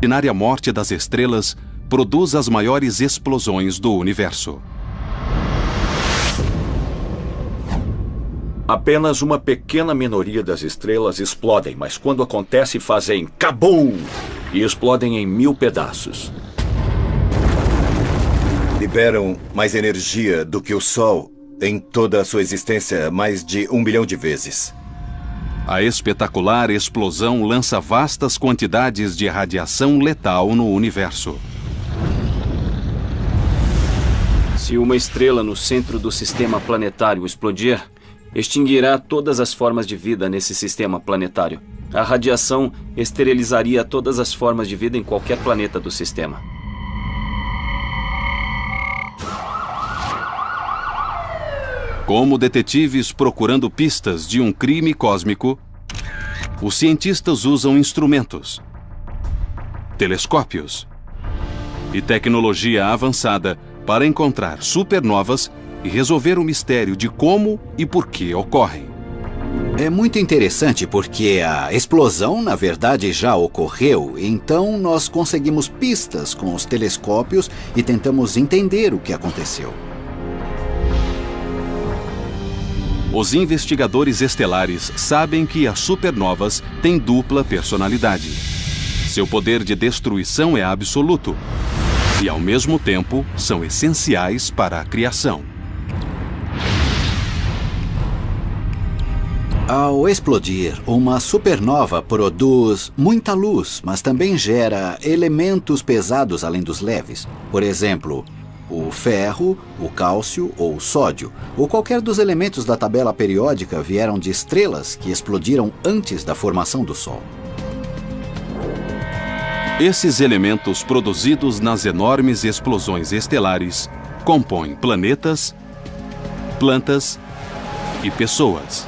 A morte das estrelas produz as maiores explosões do universo. Apenas uma pequena minoria das estrelas explodem, mas quando acontece fazem kabum! E explodem em 1000 pedaços. Liberam mais energia do que o Sol em toda a sua existência, mais de 1 bilhão de vezes. A espetacular explosão lança vastas quantidades de radiação letal no universo. Se uma estrela no centro do sistema planetário explodir, extinguirá todas as formas de vida nesse sistema planetário. A radiação esterilizaria todas as formas de vida em qualquer planeta do sistema. Como detetives procurando pistas de um crime cósmico, os cientistas usam instrumentos, telescópios e tecnologia avançada para encontrar supernovas e resolver o mistério de como e por que ocorrem. É muito interessante porque a explosão, na verdade, já ocorreu, então nós conseguimos pistas com os telescópios e tentamos entender o que aconteceu. Os investigadores estelares sabem que as supernovas têm dupla personalidade. Seu poder de destruição é absoluto e, ao mesmo tempo, são essenciais para a criação. Ao explodir, uma supernova produz muita luz, mas também gera elementos pesados além dos leves. Por exemplo, o ferro, o cálcio ou o sódio, ou qualquer dos elementos da tabela periódica vieram de estrelas que explodiram antes da formação do Sol. Esses elementos produzidos nas enormes explosões estelares compõem planetas, plantas e pessoas.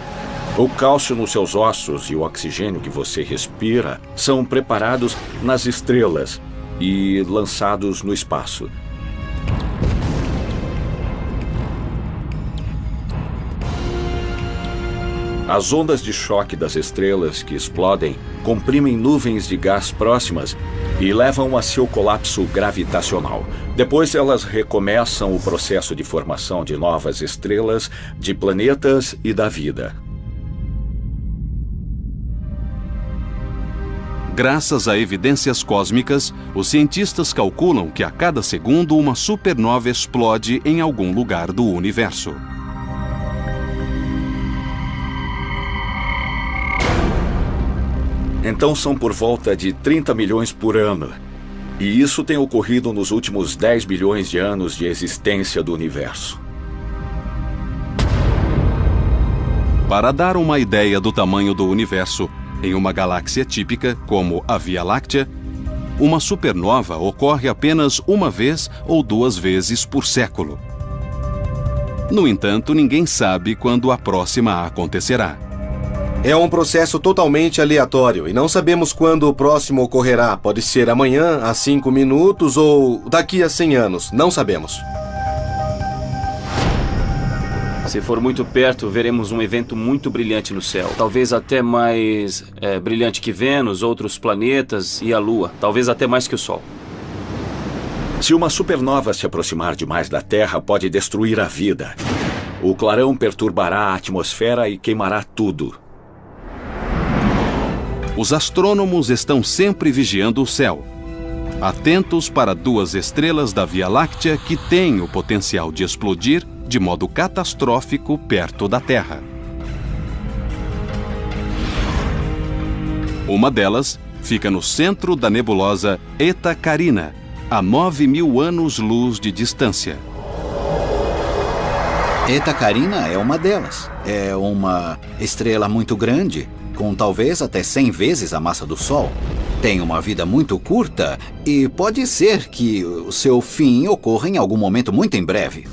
O cálcio nos seus ossos e o oxigênio que você respira são preparados nas estrelas e lançados no espaço. As ondas de choque das estrelas que explodem comprimem nuvens de gás próximas e levam a seu colapso gravitacional. Depois elas recomeçam o processo de formação de novas estrelas, de planetas e da vida. Graças a evidências cósmicas, os cientistas calculam que a cada segundo uma supernova explode em algum lugar do universo. Então são por volta de 30 milhões por ano. E isso tem ocorrido nos últimos 10 bilhões de anos de existência do universo. Para dar uma ideia do tamanho do universo, em uma galáxia típica, como a Via Láctea, uma supernova ocorre apenas uma vez ou 2 vezes por século. No entanto, ninguém sabe quando a próxima acontecerá. É um processo totalmente aleatório e não sabemos quando o próximo ocorrerá. Pode ser amanhã, há 5 minutos ou daqui a 100 anos. Não sabemos. Se for muito perto, veremos um evento muito brilhante no céu. Talvez até mais brilhante que Vênus, outros planetas e a Lua. Talvez até mais que o Sol. Se uma supernova se aproximar demais da Terra, pode destruir a vida. O clarão perturbará a atmosfera e queimará tudo. Os astrônomos estão sempre vigiando o céu, atentos para 2 estrelas da Via Láctea que têm o potencial de explodir de modo catastrófico perto da Terra. Uma delas fica no centro da nebulosa Eta Carina, a 9.000 anos-luz de distância. Eta Carina é uma delas. É uma estrela muito grande, com talvez até 100 vezes a massa do Sol. Tem uma vida muito curta e pode ser que o seu fim ocorra em algum momento muito em breve.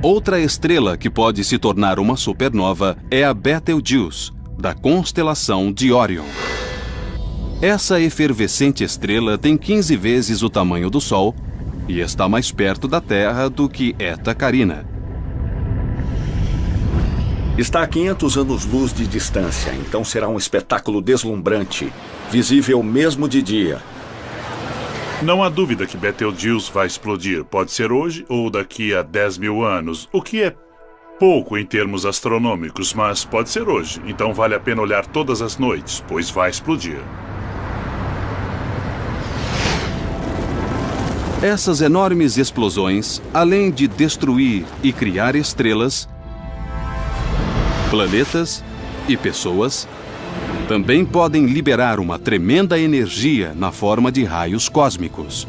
Outra estrela que pode se tornar uma supernova é a Betelgeuse, da constelação de Órion. Essa efervescente estrela tem 15 vezes o tamanho do Sol e está mais perto da Terra do que Eta Carina. Está a 500 anos-luz de distância, então será um espetáculo deslumbrante, visível mesmo de dia. Não há dúvida que Betelgeuse vai explodir. Pode ser hoje ou daqui a 10 mil anos, o que é pouco em termos astronômicos, mas pode ser hoje. Então vale a pena olhar todas as noites, pois vai explodir. Essas enormes explosões, além de destruir e criar estrelas, planetas e pessoas, também podem liberar uma tremenda energia na forma de raios cósmicos.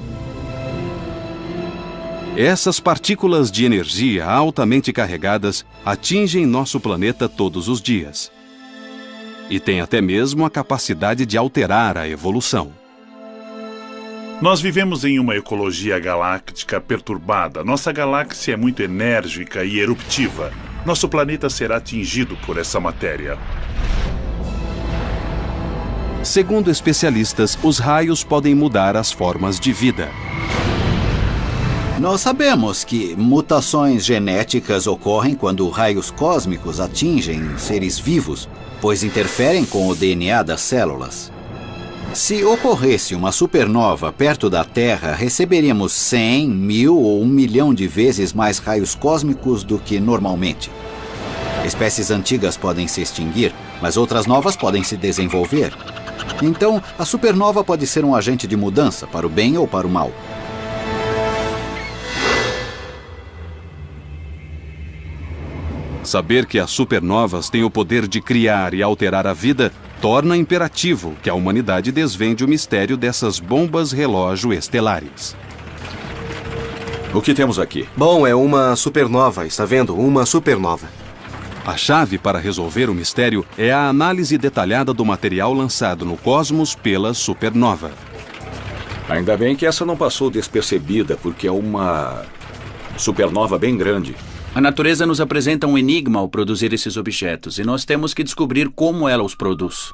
Essas partículas de energia altamente carregadas atingem nosso planeta todos os dias. E têm até mesmo a capacidade de alterar a evolução. Nós vivemos em uma ecologia galáctica perturbada. Nossa galáxia é muito enérgica e eruptiva. Nosso planeta será atingido por essa matéria. Segundo especialistas, os raios podem mudar as formas de vida. Nós sabemos que mutações genéticas ocorrem quando raios cósmicos atingem seres vivos, pois interferem com o DNA das células. Se ocorresse uma supernova perto da Terra, receberíamos 100, 1000 ou 1 milhão de vezes mais raios cósmicos do que normalmente. Espécies antigas podem se extinguir, mas outras novas podem se desenvolver. Então, a supernova pode ser um agente de mudança, para o bem ou para o mal. Saber que as supernovas têm o poder de criar e alterar a vida torna imperativo que a humanidade desvende o mistério dessas bombas relógio estelares. O que temos aqui? Bom, é uma supernova, está vendo? Uma supernova. A chave para resolver o mistério é a análise detalhada do material lançado no cosmos pela supernova. Ainda bem que essa não passou despercebida, porque é uma supernova bem grande. A natureza nos apresenta um enigma ao produzir esses objetos, e nós temos que descobrir como ela os produz.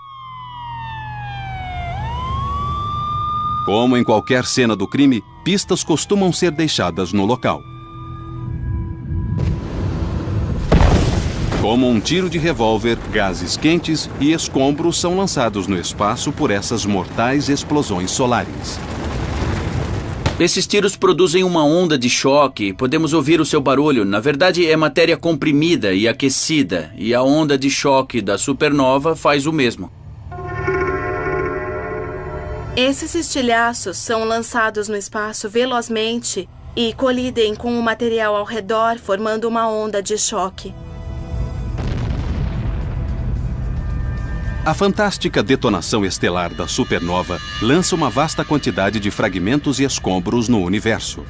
Como em qualquer cena do crime, pistas costumam ser deixadas no local. Como um tiro de revólver, gases quentes e escombros são lançados no espaço por essas mortais explosões solares. Esses tiros produzem uma onda de choque, podemos ouvir o seu barulho. Na verdade, é matéria comprimida e aquecida, e a onda de choque da supernova faz o mesmo. Esses estilhaços são lançados no espaço velozmente e colidem com o material ao redor, formando uma onda de choque. A fantástica detonação estelar da supernova lança uma vasta quantidade de fragmentos e escombros no universo.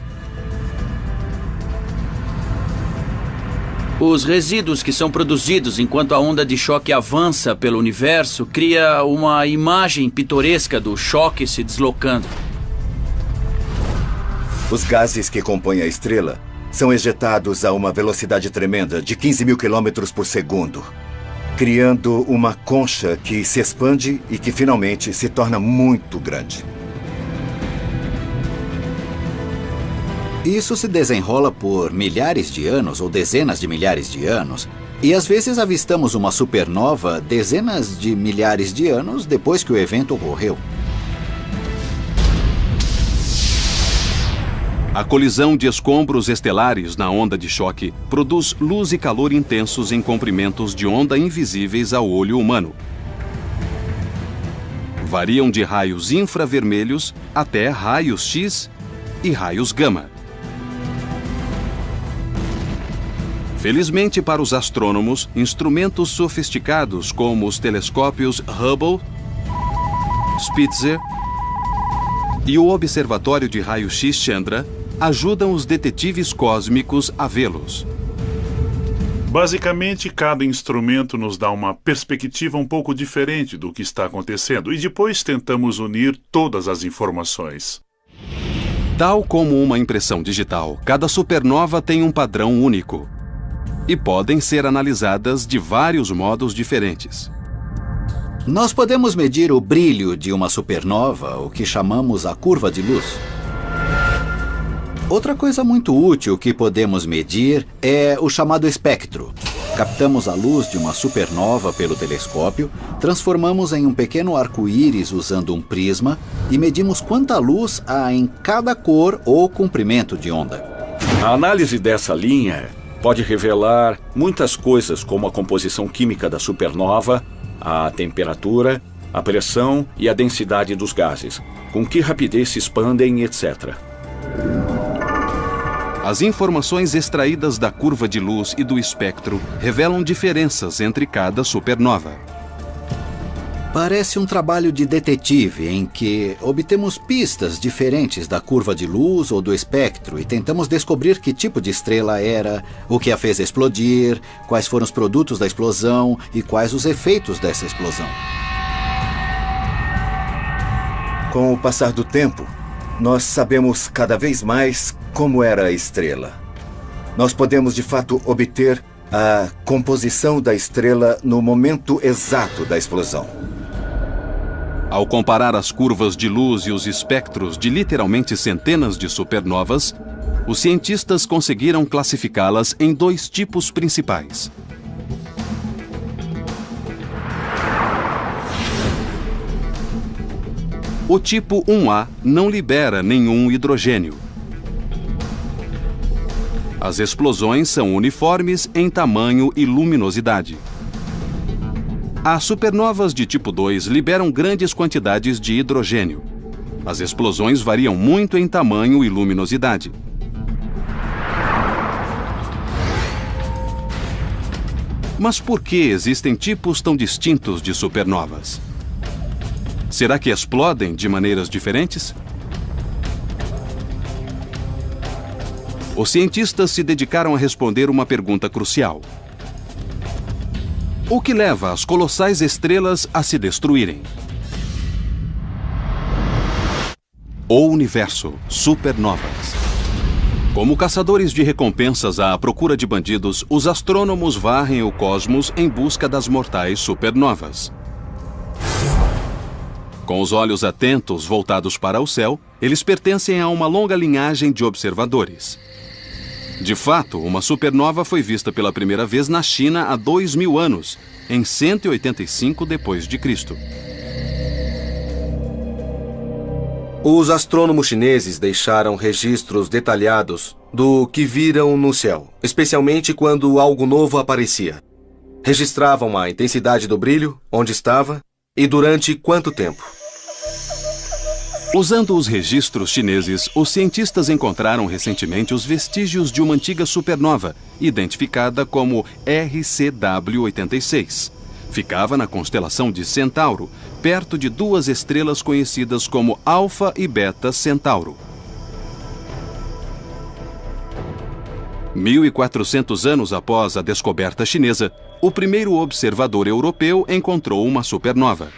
Os resíduos que são produzidos enquanto a onda de choque avança pelo universo cria uma imagem pitoresca do choque se deslocando. Os gases que compõem a estrela são ejetados a uma velocidade tremenda de 15 mil quilômetros por segundo, criando uma concha que se expande e que finalmente se torna muito grande. Isso se desenrola por milhares de anos ou dezenas de milhares de anos, e às vezes avistamos uma supernova dezenas de milhares de anos depois que o evento ocorreu. A colisão de escombros estelares na onda de choque produz luz e calor intensos em comprimentos de onda invisíveis ao olho humano. Variam de raios infravermelhos até raios X e raios gama. Felizmente para os astrônomos, instrumentos sofisticados como os telescópios Hubble, Spitzer e o Observatório de Raio-X Chandra ajudam os detetives cósmicos a vê-los. Basicamente, cada instrumento nos dá uma perspectiva um pouco diferente do que está acontecendo e depois tentamos unir todas as informações. Tal como uma impressão digital, cada supernova tem um padrão único e podem ser analisadas de vários modos diferentes. Nós podemos medir o brilho de uma supernova, o que chamamos a curva de luz. Outra coisa muito útil que podemos medir é o chamado espectro. Captamos a luz de uma supernova pelo telescópio, transformamos em um pequeno arco-íris usando um prisma e medimos quanta luz há em cada cor ou comprimento de onda. A análise dessa linha pode revelar muitas coisas, como a composição química da supernova, a temperatura, a pressão e a densidade dos gases, com que rapidez se expandem, etc. As informações extraídas da curva de luz e do espectro revelam diferenças entre cada supernova. Parece um trabalho de detetive em que obtemos pistas diferentes da curva de luz ou do espectro e tentamos descobrir que tipo de estrela era, o que a fez explodir, quais foram os produtos da explosão e quais os efeitos dessa explosão. Com o passar do tempo, nós sabemos cada vez mais como era a estrela. Nós podemos, de fato, obter a composição da estrela no momento exato da explosão. Ao comparar as curvas de luz e os espectros de literalmente centenas de supernovas, os cientistas conseguiram classificá-las em dois tipos principais. O tipo 1A não libera nenhum hidrogênio. As explosões são uniformes em tamanho e luminosidade. As supernovas de tipo 2 liberam grandes quantidades de hidrogênio. As explosões variam muito em tamanho e luminosidade. Mas por que existem tipos tão distintos de supernovas? Será que explodem de maneiras diferentes? Os cientistas se dedicaram a responder uma pergunta crucial. O que leva as colossais estrelas a se destruírem? O universo, supernovas. Como caçadores de recompensas à procura de bandidos, os astrônomos varrem o cosmos em busca das mortais supernovas. Com os olhos atentos voltados para o céu, eles pertencem a uma longa linhagem de observadores. De fato, uma supernova foi vista pela primeira vez na China há 2000 anos, em 185 d.C. Os astrônomos chineses deixaram registros detalhados do que viram no céu, especialmente quando algo novo aparecia. Registravam a intensidade do brilho, onde estava e durante quanto tempo. Usando os registros chineses, os cientistas encontraram recentemente os vestígios de uma antiga supernova, identificada como RCW86. Ficava na constelação de Centauro, perto de duas estrelas conhecidas como Alfa e Beta Centauro. 1400 anos após a descoberta chinesa, o primeiro observador europeu encontrou uma supernova.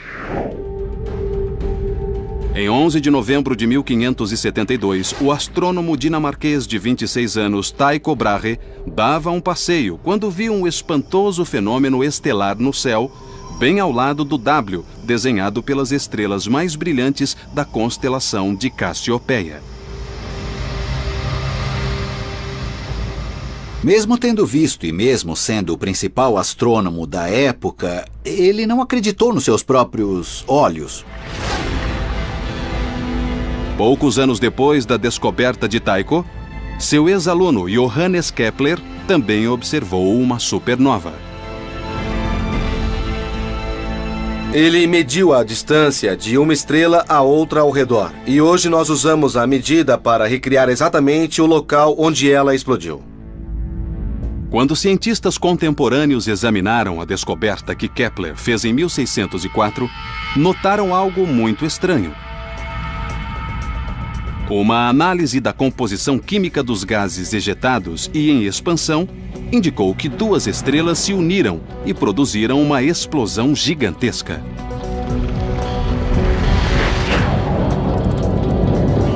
Em 11 de novembro de 1572, o astrônomo dinamarquês de 26 anos, Tycho Brahe, dava um passeio quando viu um espantoso fenômeno estelar no céu, bem ao lado do W, desenhado pelas estrelas mais brilhantes da constelação de Cassiopeia. Mesmo tendo visto e mesmo sendo o principal astrônomo da época, ele não acreditou nos seus próprios olhos. Poucos anos depois da descoberta de Tycho, seu ex-aluno Johannes Kepler também observou uma supernova. Ele mediu a distância de uma estrela a outra ao redor, e hoje nós usamos a medida para recriar exatamente o local onde ela explodiu. Quando cientistas contemporâneos examinaram a descoberta que Kepler fez em 1604, notaram algo muito estranho. Uma análise da composição química dos gases ejetados e em expansão indicou que duas estrelas se uniram e produziram uma explosão gigantesca.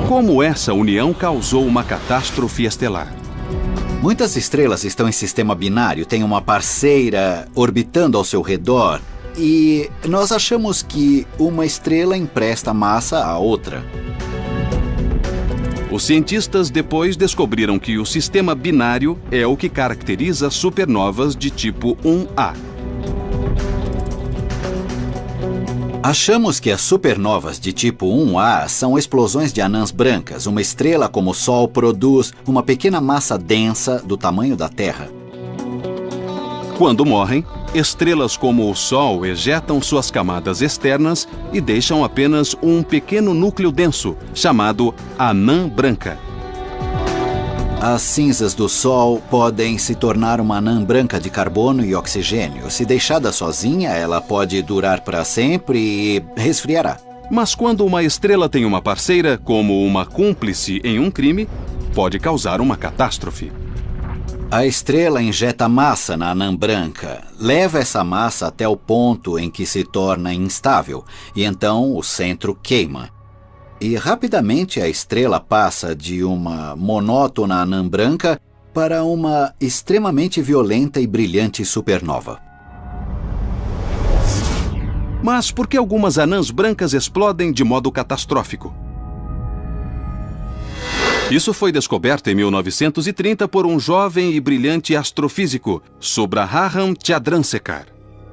Como essa união causou uma catástrofe estelar? Muitas estrelas estão em sistema binário, têm uma parceira orbitando ao seu redor, e nós achamos que uma estrela empresta massa à outra. Os cientistas depois descobriram que o sistema binário é o que caracteriza supernovas de tipo 1A. Achamos que as supernovas de tipo 1A são explosões de anãs brancas. Uma estrela como o Sol produz uma pequena massa densa do tamanho da Terra. Quando morrem, estrelas como o Sol ejetam suas camadas externas e deixam apenas um pequeno núcleo denso, chamado anã branca. As cinzas do Sol podem se tornar uma anã branca de carbono e oxigênio. Se deixada sozinha, ela pode durar para sempre e resfriará. Mas quando uma estrela tem uma parceira, como uma cúmplice em um crime, pode causar uma catástrofe. A estrela injeta massa na anã branca, leva essa massa até o ponto em que se torna instável, e então o centro queima. E rapidamente a estrela passa de uma monótona anã branca para uma extremamente violenta e brilhante supernova. Mas por que algumas anãs brancas explodem de modo catastrófico? Isso foi descoberto em 1930 por um jovem e brilhante astrofísico, Subraham Chandrasekhar,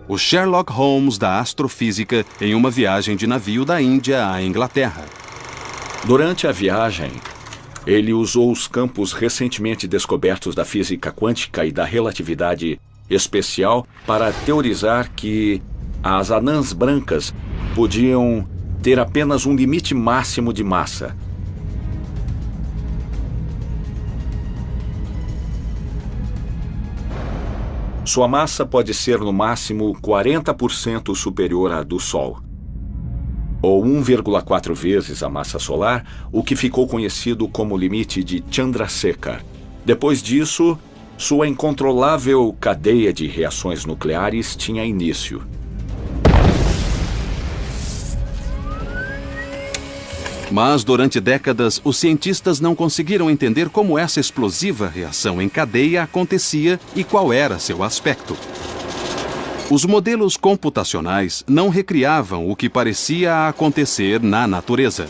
o Sherlock Holmes da astrofísica, em uma viagem de navio da Índia à Inglaterra. Durante a viagem, ele usou os campos recentemente descobertos da física quântica e da relatividade especial para teorizar que as anãs brancas podiam ter apenas um limite máximo de massa. Sua massa pode ser no máximo 40% superior à do Sol, ou 1,4 vezes a massa solar, o que ficou conhecido como limite de Chandrasekhar. Depois disso, sua incontrolável cadeia de reações nucleares tinha início. Mas durante décadas, os cientistas não conseguiram entender como essa explosiva reação em cadeia acontecia e qual era seu aspecto. Os modelos computacionais não recriavam o que parecia acontecer na natureza.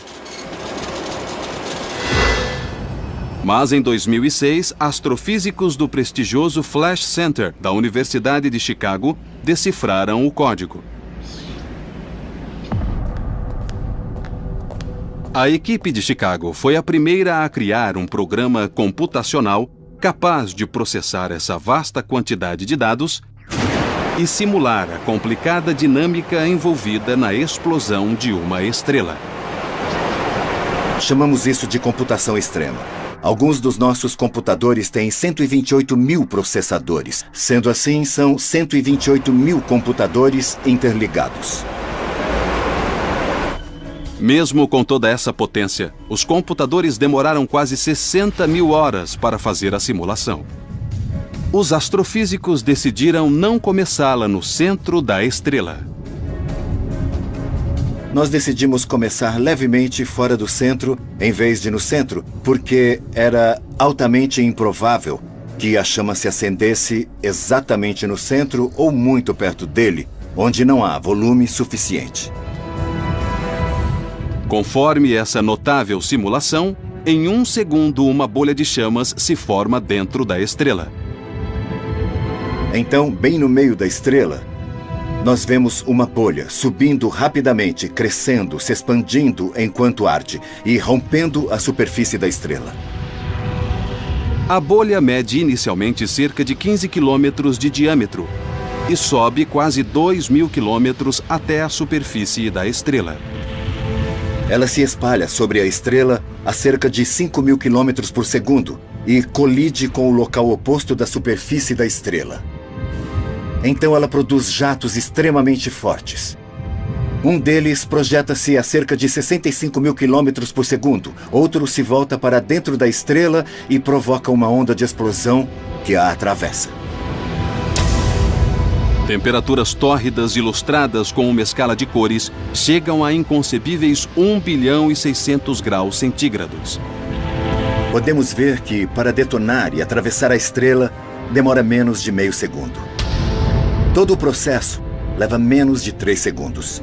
Mas em 2006, astrofísicos do prestigioso Flash Center da Universidade de Chicago decifraram o código. A equipe de Chicago foi a primeira a criar um programa computacional capaz de processar essa vasta quantidade de dados e simular a complicada dinâmica envolvida na explosão de uma estrela. Chamamos isso de computação extrema. Alguns dos nossos computadores têm 128 mil processadores. Sendo assim, são 128 mil computadores interligados. Mesmo com toda essa potência, os computadores demoraram quase 60 mil horas para fazer a simulação. Os astrofísicos decidiram não começá-la no centro da estrela. Nós decidimos começar levemente fora do centro, em vez de no centro, porque era altamente improvável que a chama se acendesse exatamente no centro ou muito perto dele, onde não há volume suficiente. Conforme essa notável simulação, em 1 segundo uma bolha de chamas se forma dentro da estrela. Então, bem no meio da estrela, nós vemos uma bolha subindo rapidamente, crescendo, se expandindo enquanto arde e rompendo a superfície da estrela. A bolha mede inicialmente cerca de 15 quilômetros de diâmetro e sobe quase 2.000 quilômetros até a superfície da estrela. Ela se espalha sobre a estrela a cerca de 5.000 quilômetros por segundo e colide com o local oposto da superfície da estrela. Então ela produz jatos extremamente fortes. Um deles projeta-se a cerca de 65.000 quilômetros por segundo. Outro se volta para dentro da estrela e provoca uma onda de explosão que a atravessa. Temperaturas tórridas ilustradas com uma escala de cores chegam a inconcebíveis 1.600.000 graus centígrados. Podemos ver que, para detonar e atravessar a estrela, demora menos de meio segundo. Todo o processo leva menos de 3 segundos.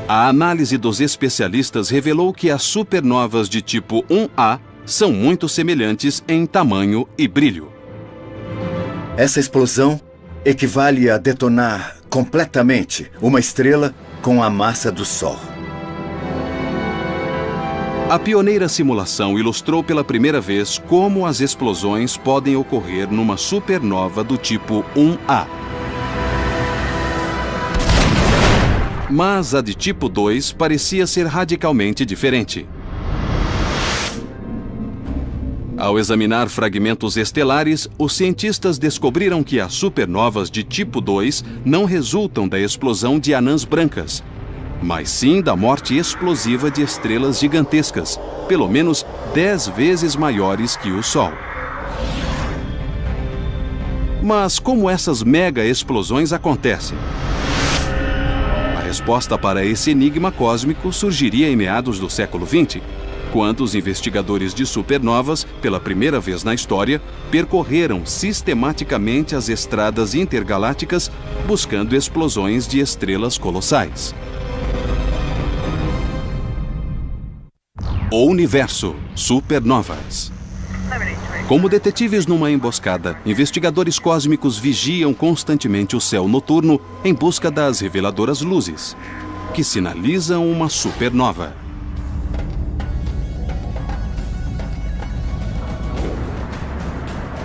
A análise dos especialistas revelou que as supernovas de tipo 1A são muito semelhantes em tamanho e brilho. Essa explosão equivale a detonar completamente uma estrela com a massa do Sol. A pioneira simulação ilustrou pela primeira vez como as explosões podem ocorrer numa supernova do tipo 1A. Mas a de tipo 2 parecia ser radicalmente diferente. Ao examinar fragmentos estelares, os cientistas descobriram que as supernovas de tipo 2 não resultam da explosão de anãs brancas, mas sim da morte explosiva de estrelas gigantescas, pelo menos 10 vezes maiores que o Sol. Mas como essas mega explosões acontecem? A resposta para esse enigma cósmico surgiria em meados do século XX, quando os investigadores de supernovas, pela primeira vez na história, percorreram sistematicamente as estradas intergalácticas buscando explosões de estrelas colossais. O universo, supernovas. Como detetives numa emboscada, investigadores cósmicos vigiam constantemente o céu noturno em busca das reveladoras luzes, que sinalizam uma supernova.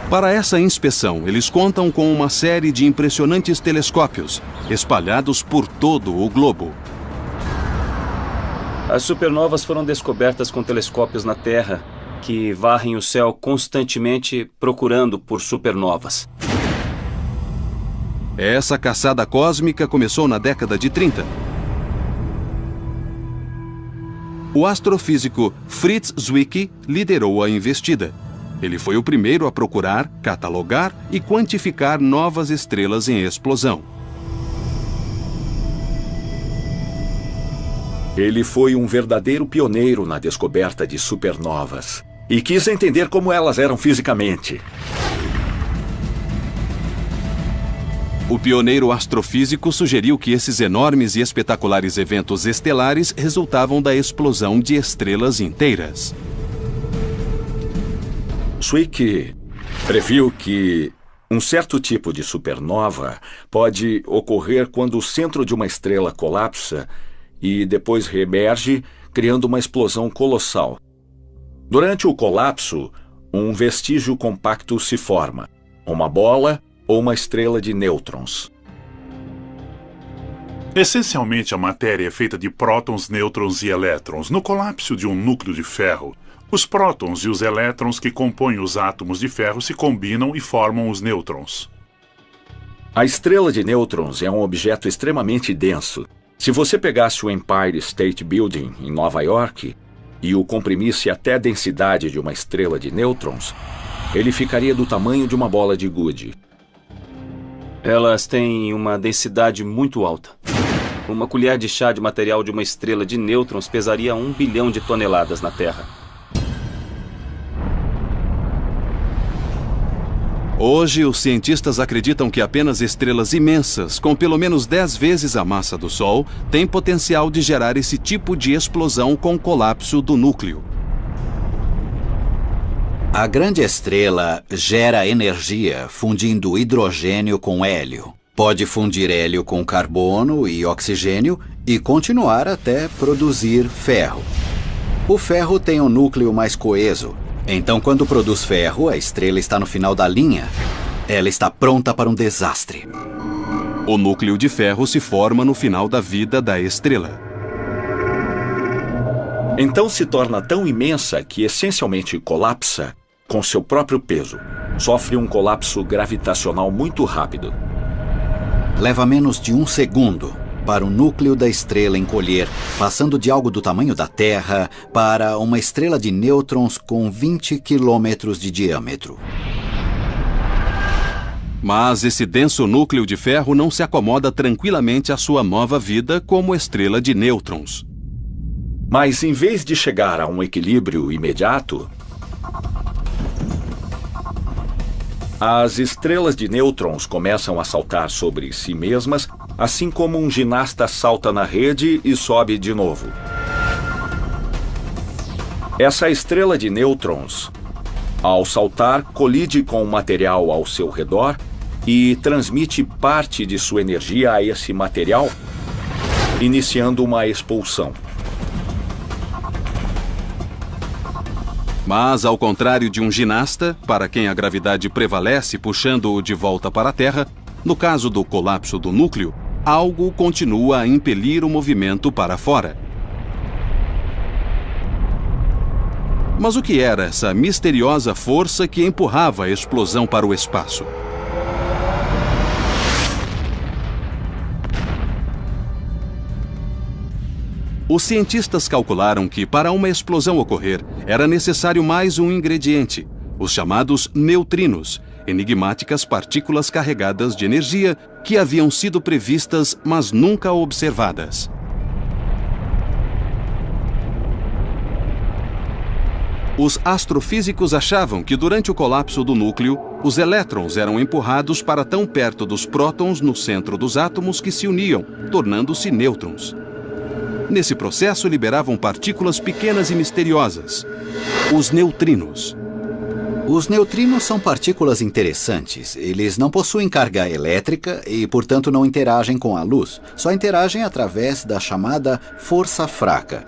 Para essa inspeção, eles contam com uma série de impressionantes telescópios, espalhados por todo o globo. As supernovas foram descobertas com telescópios na Terra, que varrem o céu constantemente procurando por supernovas. Essa caçada cósmica começou na década de 30. O astrofísico Fritz Zwicky liderou a investida. Ele foi o primeiro a procurar, catalogar e quantificar novas estrelas em explosão. Ele foi um verdadeiro pioneiro na descoberta de supernovas e quis entender como elas eram fisicamente. O pioneiro astrofísico sugeriu que esses enormes e espetaculares eventos estelares resultavam da explosão de estrelas inteiras. Zwicky previu que um certo tipo de supernova pode ocorrer quando o centro de uma estrela colapsa e depois reemerge, criando uma explosão colossal. Durante o colapso, um vestígio compacto se forma, uma bola ou uma estrela de nêutrons. Essencialmente, a matéria é feita de prótons, nêutrons e elétrons. No colapso de um núcleo de ferro, os prótons e os elétrons que compõem os átomos de ferro se combinam e formam os nêutrons. A estrela de nêutrons é um objeto extremamente denso. Se você pegasse o Empire State Building em Nova York e o comprimisse até a densidade de uma estrela de nêutrons, ele ficaria do tamanho de uma bola de gude. Elas têm uma densidade muito alta. Uma colher de chá de material de uma estrela de nêutrons pesaria 1 bilhão de toneladas na Terra. Hoje, os cientistas acreditam que apenas estrelas imensas, com pelo menos 10 vezes a massa do Sol, têm potencial de gerar esse tipo de explosão com colapso do núcleo. A grande estrela gera energia fundindo hidrogênio com hélio. Pode fundir hélio com carbono e oxigênio e continuar até produzir ferro. O ferro tem um núcleo mais coeso. Então, quando produz ferro, a estrela está no final da linha. Ela está pronta para um desastre. O núcleo de ferro se forma no final da vida da estrela. Então se torna tão imensa que essencialmente colapsa com seu próprio peso. Sofre um colapso gravitacional muito rápido. Leva menos de 1 segundo para o núcleo da estrela encolher, passando de algo do tamanho da Terra para uma estrela de nêutrons com 20 quilômetros de diâmetro. Mas esse denso núcleo de ferro não se acomoda tranquilamente à sua nova vida como estrela de nêutrons. Mas em vez de chegar a um equilíbrio imediato, as estrelas de nêutrons começam a saltar sobre si mesmas assim como um ginasta salta na rede e sobe de novo. Essa estrela de nêutrons, ao saltar, colide com o material ao seu redor e transmite parte de sua energia a esse material, iniciando uma expulsão. Mas, ao contrário de um ginasta, para quem a gravidade prevalece puxando-o de volta para a Terra, no caso do colapso do núcleo, algo continua a impelir o movimento para fora. Mas o que era essa misteriosa força que empurrava a explosão para o espaço? Os cientistas calcularam que, para uma explosão ocorrer, era necessário mais um ingrediente, os chamados neutrinos, enigmáticas partículas carregadas de energia que haviam sido previstas, mas nunca observadas. Os astrofísicos achavam que, durante o colapso do núcleo, os elétrons eram empurrados para tão perto dos prótons no centro dos átomos que se uniam, tornando-se nêutrons. Nesse processo, liberavam partículas pequenas e misteriosas, os neutrinos. Os neutrinos são partículas interessantes. Eles não possuem carga elétrica e, portanto, não interagem com a luz. Só interagem através da chamada força fraca.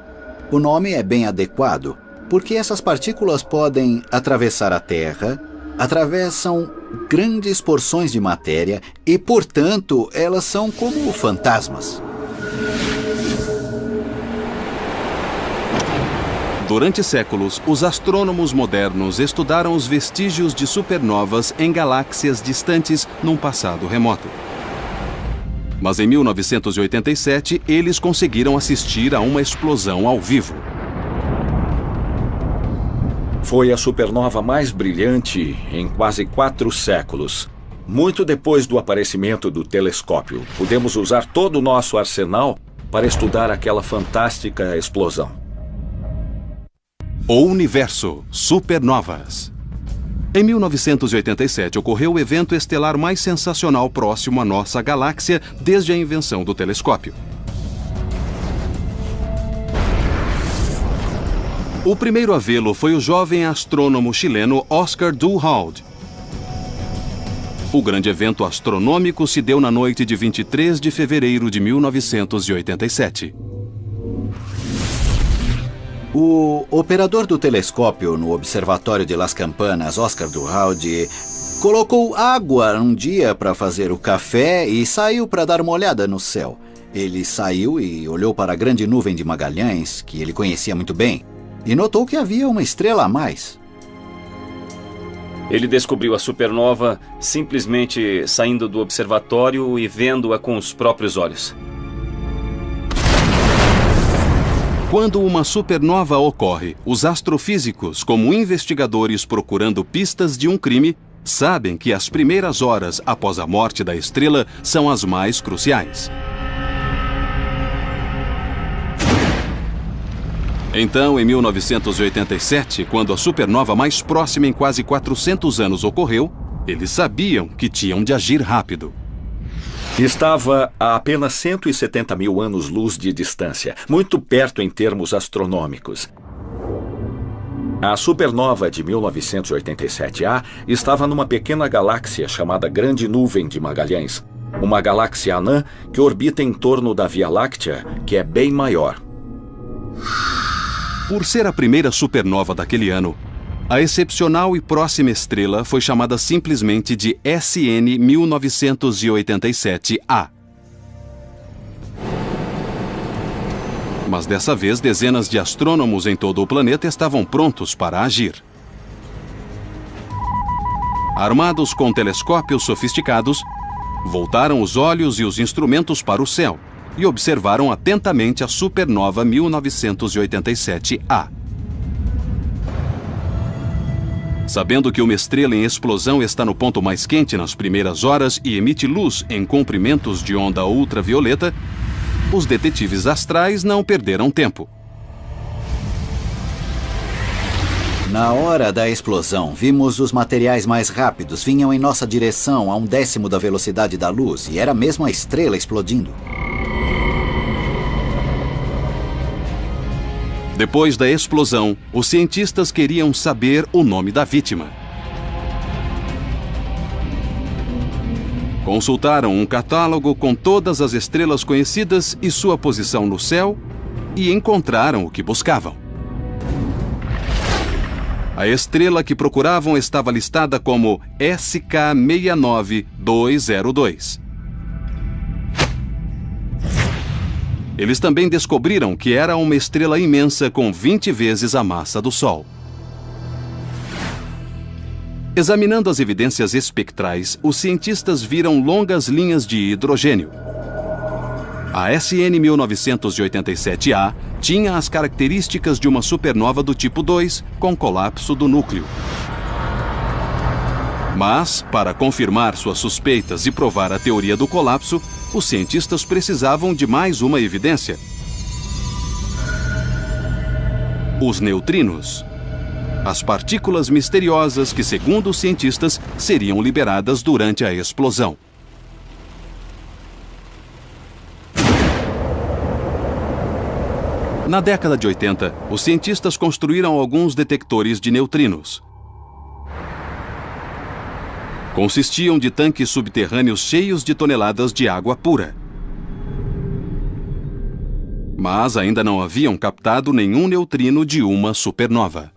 O nome é bem adequado, porque essas partículas podem atravessar a Terra, atravessam grandes porções de matéria e, portanto, elas são como fantasmas. Durante séculos, os astrônomos modernos estudaram os vestígios de supernovas em galáxias distantes num passado remoto. Mas em 1987, eles conseguiram assistir a uma explosão ao vivo. Foi a supernova mais brilhante em quase 4 séculos. Muito depois do aparecimento do telescópio, pudemos usar todo o nosso arsenal para estudar aquela fantástica explosão. O universo, supernovas. Em 1987 ocorreu o evento estelar mais sensacional próximo à nossa galáxia desde a invenção do telescópio. O primeiro a vê-lo foi o jovem astrônomo chileno Oscar Duhalde. O grande evento astronômico se deu na noite de 23 de fevereiro de 1987. O operador do telescópio no Observatório de Las Campanas, Oscar Duhalde, colocou água um dia para fazer o café e saiu para dar uma olhada no céu. Ele saiu e olhou para a grande nuvem de Magalhães, que ele conhecia muito bem, e notou que havia uma estrela a mais. Ele descobriu a supernova simplesmente saindo do observatório e vendo-a com os próprios olhos. Quando uma supernova ocorre, os astrofísicos, como investigadores procurando pistas de um crime, sabem que as primeiras horas após a morte da estrela são as mais cruciais. Então, em 1987, quando a supernova mais próxima em quase 400 anos ocorreu, eles sabiam que tinham de agir rápido. Estava a apenas 170 mil anos-luz de distância, muito perto em termos astronômicos. A supernova de 1987A estava numa pequena galáxia chamada Grande Nuvem de Magalhães, uma galáxia anã que orbita em torno da Via Láctea, que é bem maior. Por ser a primeira supernova daquele ano, a excepcional e próxima estrela foi chamada simplesmente de SN 1987A. Mas dessa vez, dezenas de astrônomos em todo o planeta estavam prontos para agir. Armados com telescópios sofisticados, voltaram os olhos e os instrumentos para o céu e observaram atentamente a supernova 1987A. Sabendo que uma estrela em explosão está no ponto mais quente nas primeiras horas e emite luz em comprimentos de onda ultravioleta, os detetives astrais não perderam tempo. Na hora da explosão, vimos os materiais mais rápidos vinham em nossa direção a 1/10 da velocidade da luz, e era mesmo a estrela explodindo. Depois da explosão, os cientistas queriam saber o nome da vítima. Consultaram um catálogo com todas as estrelas conhecidas e sua posição no céu e encontraram o que buscavam. A estrela que procuravam estava listada como SK69202. Eles também descobriram que era uma estrela imensa com 20 vezes a massa do Sol. Examinando as evidências espectrais, os cientistas viram longas linhas de hidrogênio. A SN 1987A tinha as características de uma supernova do tipo 2, com colapso do núcleo. Mas, para confirmar suas suspeitas e provar a teoria do colapso, os cientistas precisavam de mais uma evidência: os neutrinos. As partículas misteriosas que, segundo os cientistas, seriam liberadas durante a explosão. Na década de 80, os cientistas construíram alguns detectores de neutrinos. Consistiam de tanques subterrâneos cheios de toneladas de água pura. Mas ainda não haviam captado nenhum neutrino de uma supernova.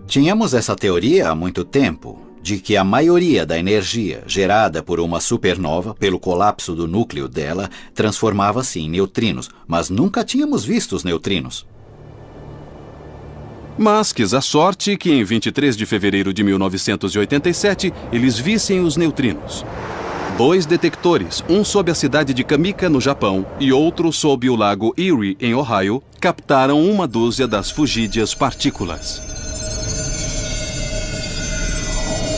Tínhamos essa teoria há muito tempo, de que a maioria da energia gerada por uma supernova, pelo colapso do núcleo dela, transformava-se em neutrinos, mas nunca tínhamos visto os neutrinos. Mas quis a sorte que em 23 de fevereiro de 1987 eles vissem os neutrinos. 2 detectores, um sob a cidade de Kamika, no Japão, e outro sob o lago Erie, em Ohio, captaram 1/12 das fugídias partículas.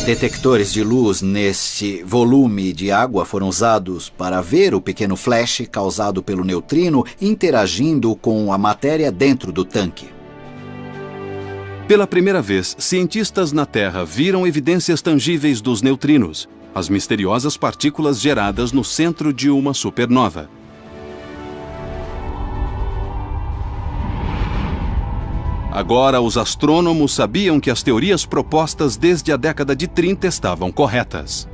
Detectores de luz neste volume de água foram usados para ver o pequeno flash causado pelo neutrino interagindo com a matéria dentro do tanque. Pela primeira vez, cientistas na Terra viram evidências tangíveis dos neutrinos, as misteriosas partículas geradas no centro de uma supernova. Agora, os astrônomos sabiam que as teorias propostas desde a década de 30 estavam corretas.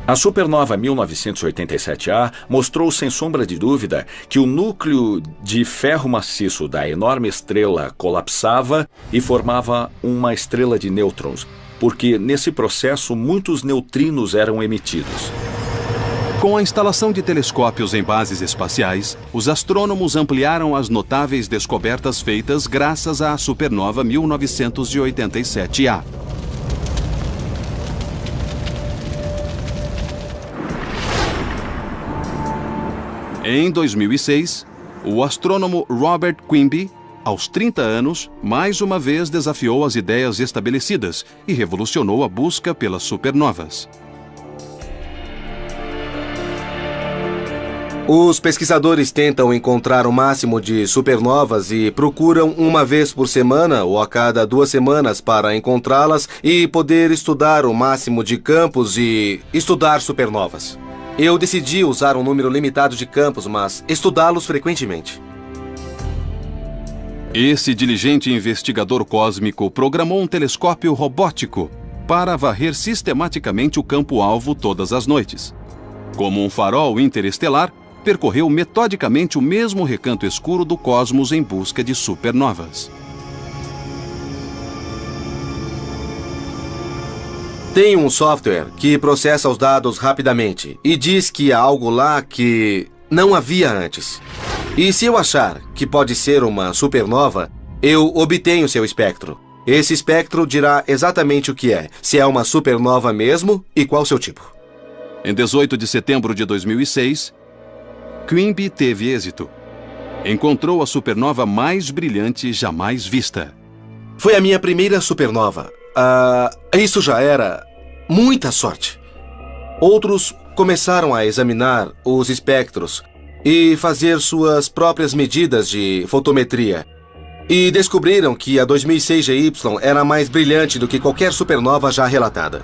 A supernova 1987A mostrou sem sombra de dúvida que o núcleo de ferro maciço da enorme estrela colapsava e formava uma estrela de nêutrons, porque nesse processo muitos neutrinos eram emitidos. Com a instalação de telescópios em bases espaciais, os astrônomos ampliaram as notáveis descobertas feitas graças à supernova 1987A. Em 2006, o astrônomo Robert Quimby, aos 30 anos, mais uma vez desafiou as ideias estabelecidas e revolucionou a busca pelas supernovas. Os pesquisadores tentam encontrar o máximo de supernovas e procuram uma vez por semana ou a cada 2 semanas para encontrá-las e poder estudar o máximo de campos e estudar supernovas. Eu decidi usar um número limitado de campos, mas estudá-los frequentemente. Esse diligente investigador cósmico programou um telescópio robótico para varrer sistematicamente o campo-alvo todas as noites. Como um farol interestelar, percorreu metodicamente o mesmo recanto escuro do cosmos em busca de supernovas. Tem um software que processa os dados rapidamente e diz que há algo lá que não havia antes. E se eu achar que pode ser uma supernova, eu obtenho seu espectro. Esse espectro dirá exatamente o que é, se é uma supernova mesmo e qual seu tipo. Em 18 de setembro de 2006, Quimby teve êxito. Encontrou a supernova mais brilhante jamais vista. Foi a minha primeira supernova. Isso já era muita sorte. Outros começaram a examinar os espectros e fazer suas próprias medidas de fotometria. E descobriram que a 2006 GY era mais brilhante do que qualquer supernova já relatada.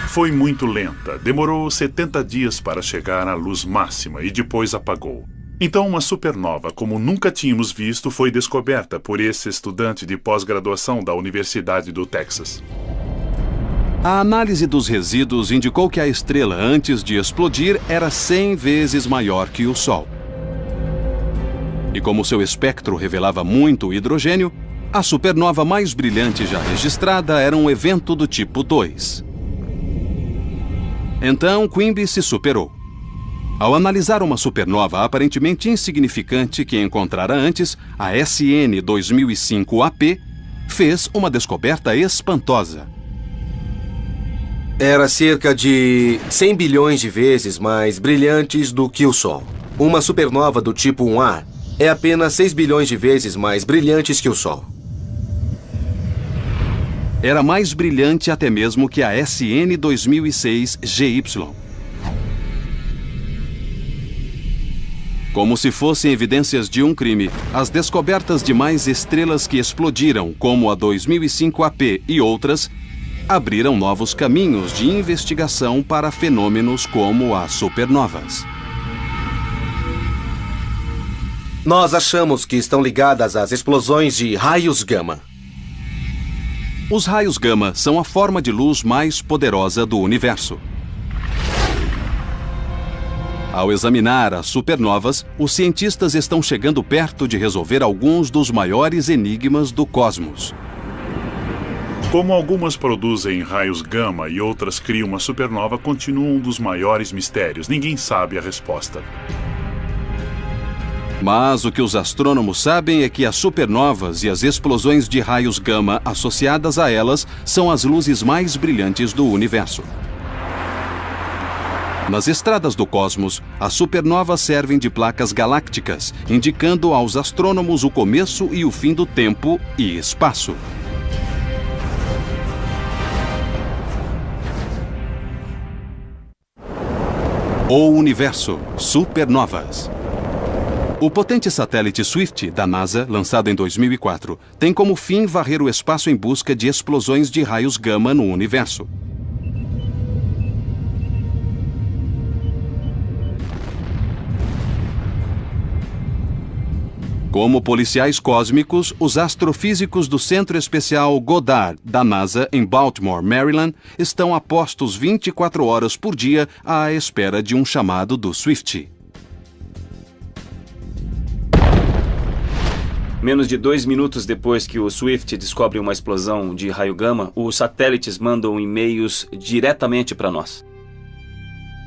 Foi muito lenta. Demorou 70 dias para chegar à luz máxima e depois apagou. Então, uma supernova, como nunca tínhamos visto, foi descoberta por esse estudante de pós-graduação da Universidade do Texas. A análise dos resíduos indicou que a estrela, antes de explodir, era 100 vezes maior que o Sol. E como seu espectro revelava muito hidrogênio, a supernova mais brilhante já registrada era um evento do tipo 2. Então, Quimby se superou. Ao analisar uma supernova aparentemente insignificante que encontrara antes, a SN 2005AP fez uma descoberta espantosa. Era cerca de 100 bilhões de vezes mais brilhantes do que o Sol. Uma supernova do tipo 1A é apenas 6 bilhões de vezes mais brilhantes que o Sol. Era mais brilhante até mesmo que a SN 2006 GY. Como se fossem evidências de um crime, as descobertas de mais estrelas que explodiram, como a 2005AP e outras, abriram novos caminhos de investigação para fenômenos como as supernovas. Nós achamos que estão ligadas às explosões de raios gama. Os raios gama são a forma de luz mais poderosa do universo. Ao examinar as supernovas, os cientistas estão chegando perto de resolver alguns dos maiores enigmas do cosmos. Como algumas produzem raios gama e outras criam uma supernova, continua um dos maiores mistérios. Ninguém sabe a resposta. Mas o que os astrônomos sabem é que as supernovas e as explosões de raios gama associadas a elas são as luzes mais brilhantes do universo. Nas estradas do cosmos, as supernovas servem de placas galácticas, indicando aos astrônomos o começo e o fim do tempo e espaço. O universo, supernovas. O potente satélite Swift, da NASA, lançado em 2004, tem como fim varrer o espaço em busca de explosões de raios gama no universo. Como policiais cósmicos, os astrofísicos do Centro Especial Goddard, da NASA, em Baltimore, Maryland, estão a postos 24 horas por dia à espera de um chamado do Swift. Menos de 2 minutos depois que o Swift descobre uma explosão de raio gama, os satélites mandam e-mails diretamente para nós.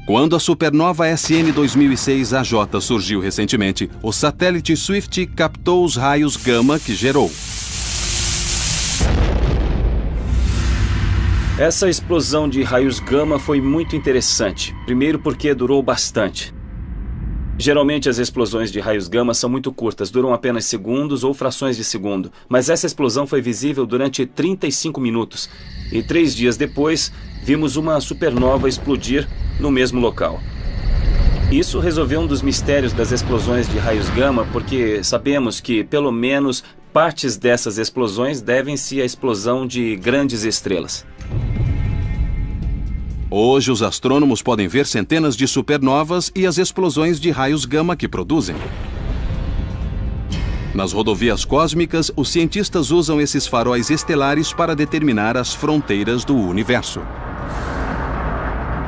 Quando a supernova SN 2006 AJ surgiu recentemente, o satélite Swift captou os raios gama que gerou. Essa explosão de raios gama foi muito interessante. Primeiro porque durou bastante. Geralmente as explosões de raios gama são muito curtas, duram apenas segundos ou frações de segundo. Mas essa explosão foi visível durante 35 minutos. E 3 dias depois, vimos uma supernova explodir no mesmo local. Isso resolveu um dos mistérios das explosões de raios gama, porque sabemos que, pelo menos, partes dessas explosões devem-se à explosão de grandes estrelas. Hoje, os astrônomos podem ver centenas de supernovas e as explosões de raios gama que produzem. Nas rodovias cósmicas, os cientistas usam esses faróis estelares para determinar as fronteiras do universo.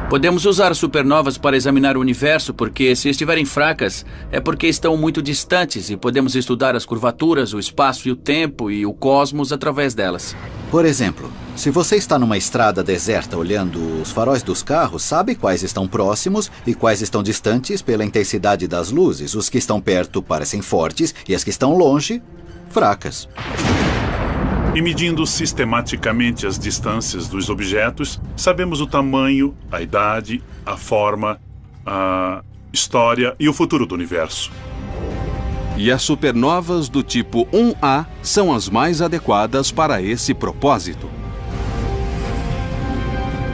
Podemos usar supernovas para examinar o universo porque, se estiverem fracas, é porque estão muito distantes e podemos estudar as curvaturas, o espaço e o tempo e o cosmos através delas. Por exemplo, se você está numa estrada deserta olhando os faróis dos carros, sabe quais estão próximos e quais estão distantes pela intensidade das luzes. Os que estão perto parecem fortes e as que estão longe, fracas. E medindo sistematicamente as distâncias dos objetos, sabemos o tamanho, a idade, a forma, a história e o futuro do universo. E as supernovas do tipo 1A são as mais adequadas para esse propósito.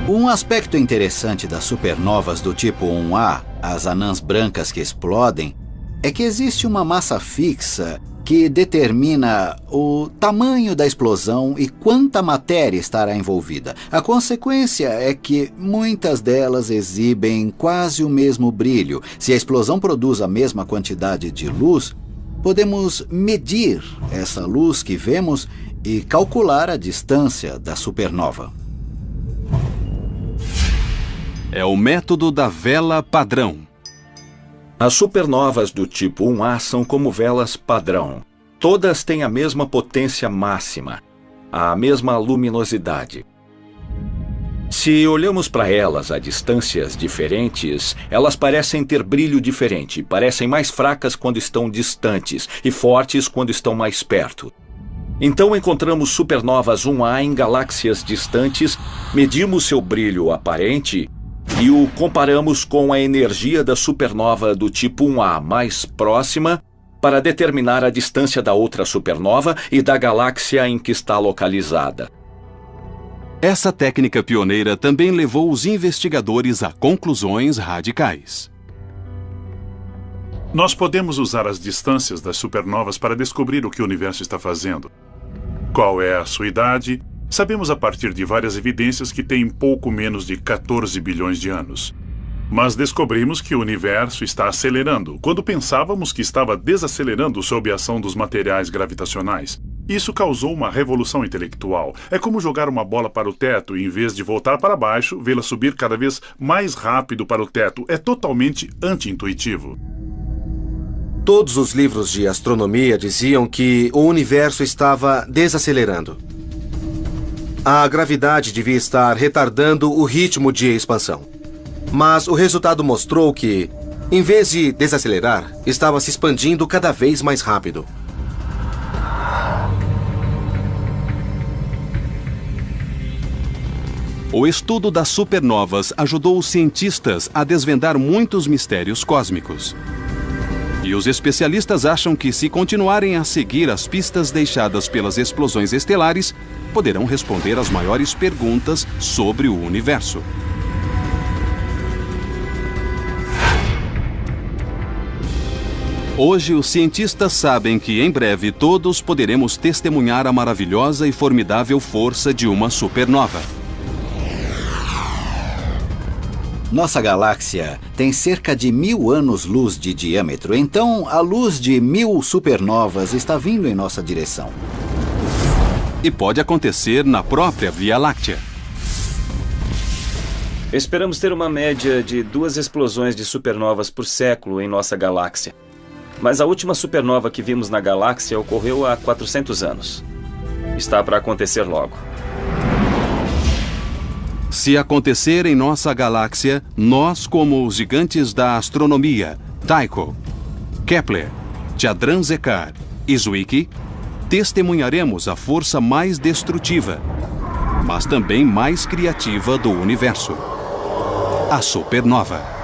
Um aspecto interessante das supernovas do tipo 1A, as anãs brancas que explodem, é que existe uma massa fixa que determina o tamanho da explosão e quanta matéria estará envolvida. A consequência é que muitas delas exibem quase o mesmo brilho. Se a explosão produz a mesma quantidade de luz, podemos medir essa luz que vemos e calcular a distância da supernova. É o método da vela padrão. As supernovas do tipo 1A são como velas padrão. Todas têm a mesma potência máxima, a mesma luminosidade. Se olhamos para elas a distâncias diferentes, elas parecem ter brilho diferente, parecem mais fracas quando estão distantes e fortes quando estão mais perto. Então encontramos supernovas 1A em galáxias distantes, medimos seu brilho aparente e o comparamos com a energia da supernova do tipo 1A mais próxima para determinar a distância da outra supernova e da galáxia em que está localizada. Essa técnica pioneira também levou os investigadores a conclusões radicais. Nós podemos usar as distâncias das supernovas para descobrir o que o universo está fazendo. Qual é a sua idade? Sabemos a partir de várias evidências que tem pouco menos de 14 bilhões de anos. Mas descobrimos que o universo está acelerando, quando pensávamos que estava desacelerando sob a ação dos materiais gravitacionais. Isso causou uma revolução intelectual. É como jogar uma bola para o teto e, em vez de voltar para baixo, vê-la subir cada vez mais rápido para o teto. É totalmente anti-intuitivo. Todos os livros de astronomia diziam que o universo estava desacelerando. A gravidade devia estar retardando o ritmo de expansão. Mas o resultado mostrou que, em vez de desacelerar, estava se expandindo cada vez mais rápido. O estudo das supernovas ajudou os cientistas a desvendar muitos mistérios cósmicos. E os especialistas acham que, se continuarem a seguir as pistas deixadas pelas explosões estelares, poderão responder às maiores perguntas sobre o universo. Hoje, os cientistas sabem que, em breve, todos poderemos testemunhar a maravilhosa e formidável força de uma supernova. Nossa galáxia tem cerca de 1000 anos-luz de diâmetro, então a luz de 1000 supernovas está vindo em nossa direção. E pode acontecer na própria Via Láctea. Esperamos ter uma média de 2 explosões de supernovas por século em nossa galáxia. Mas a última supernova que vimos na galáxia ocorreu há 400 anos. Está para acontecer logo. Se acontecer em nossa galáxia, nós, como os gigantes da astronomia, Tycho, Kepler, Chandra-Sekhar e Zwicky, testemunharemos a força mais destrutiva, mas também mais criativa do universo: a supernova.